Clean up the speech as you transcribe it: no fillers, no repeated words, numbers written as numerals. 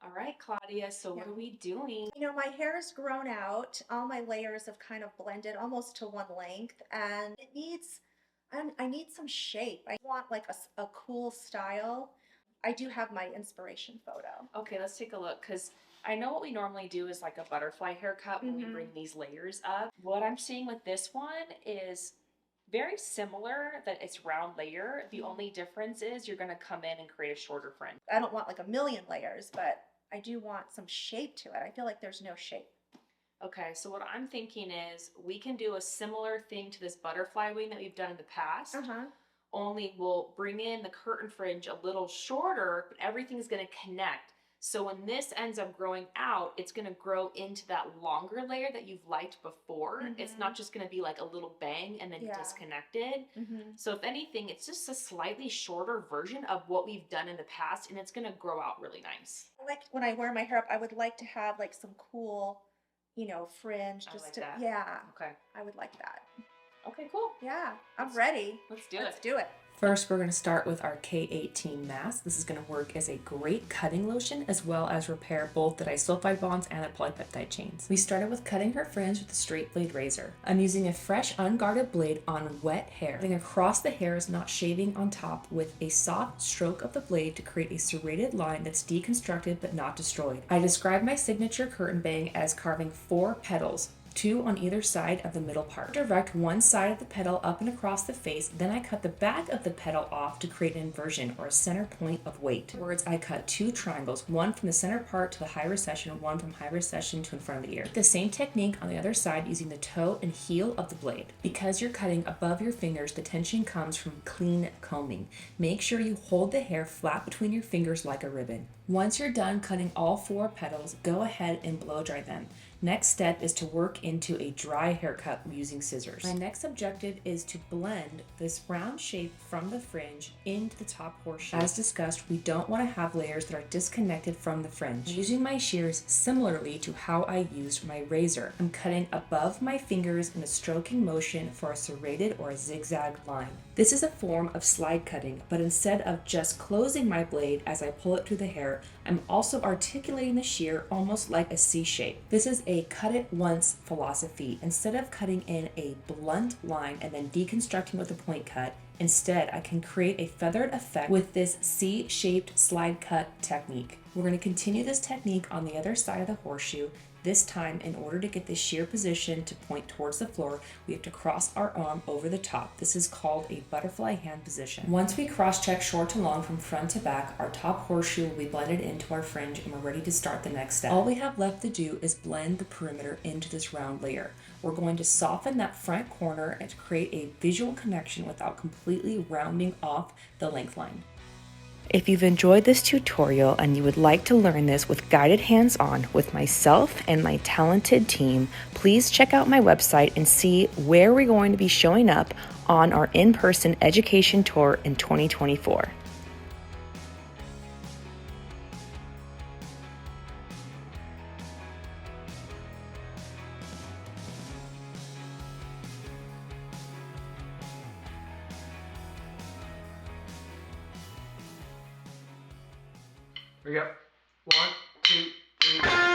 All right, Claudia, so what Yeah. are we doing? My hair has grown out. All my layers have kind of blended almost to one length, and I need some shape. I want like a cool style. I do have my inspiration photo. Okay, let's take a look because I know what we normally do is like a butterfly haircut when we bring these layers up. What I'm seeing with this one is very similar, that it's round layer. The only difference is you're going to come in and create a shorter fringe. I don't want like a million layers, but I do want some shape to it. I feel like there's no shape. Okay, so what I'm thinking is we can do a similar thing to this butterfly wing that we've done in the past. Only we'll bring in the curtain fringe a little shorter, but everything's going to connect. So when this ends up growing out, it's going to grow into that longer layer that you've liked before. It's not just going to be like a little bang and then disconnected. So if anything, it's just a slightly shorter version of what we've done in the past, and it's going to grow out really nice. Like when I wear my hair up, I would like to have like some cool, fringe I just like to, that. yeah, Okay. I would like that. Okay, cool. Yeah, I'm ready. Let's do it. Let's do it. First, we're going to start with our K18 mask. This is going to work as a great cutting lotion as well as repair both the disulfide bonds and the polypeptide chains. We started with cutting her fringe with a straight blade razor. I'm using a fresh, unguarded blade on wet hair, cutting across the hairs, not shaving on top, with a soft stroke of the blade to create a serrated line that's deconstructed but not destroyed. I describe my signature curtain bang as carving 4 petals, 2 on either side of the middle part. Direct one side of the petal up and across the face, then I cut the back of the petal off to create an inversion or a center point of weight. Afterwards, I cut 2 triangles, one from the center part to the high recession, one from high recession to in front of the ear. The same technique on the other side using the toe and heel of the blade. Because you're cutting above your fingers, the tension comes from clean combing. Make sure you hold the hair flat between your fingers like a ribbon. Once you're done cutting all 4 petals, go ahead and blow dry them. Next step is to work into a dry haircut using scissors. My next objective is to blend this round shape from the fringe into the top horseshoe. As discussed, we don't want to have layers that are disconnected from the fringe. I'm using my shears similarly to how I used my razor. I'm cutting above my fingers in a stroking motion for a serrated or a zigzag line. This is a form of slide cutting, but instead of just closing my blade as I pull it through the hair, I'm also articulating the shear almost like a C shape. This is a cut it once philosophy. Instead of cutting in a blunt line and then deconstructing with a point cut, instead I can create a feathered effect with this C-shaped slide cut technique. We're going to continue this technique on the other side of the horseshoe. This time, in order to get the shear position to point towards the floor, we have to cross our arm over the top. This is called a butterfly hand position. Once we cross-check short to long from front to back, our top horseshoe will be blended into our fringe and we're ready to start the next step. All we have left to do is blend the perimeter into this round layer. We're going to soften that front corner and to create a visual connection without completely rounding off the length line. If you've enjoyed this tutorial and you would like to learn this with guided hands-on with myself and my talented team, please check out my website and see where we're going to be showing up on our in-person education tour in 2024. Here we go. 1, 2, 3.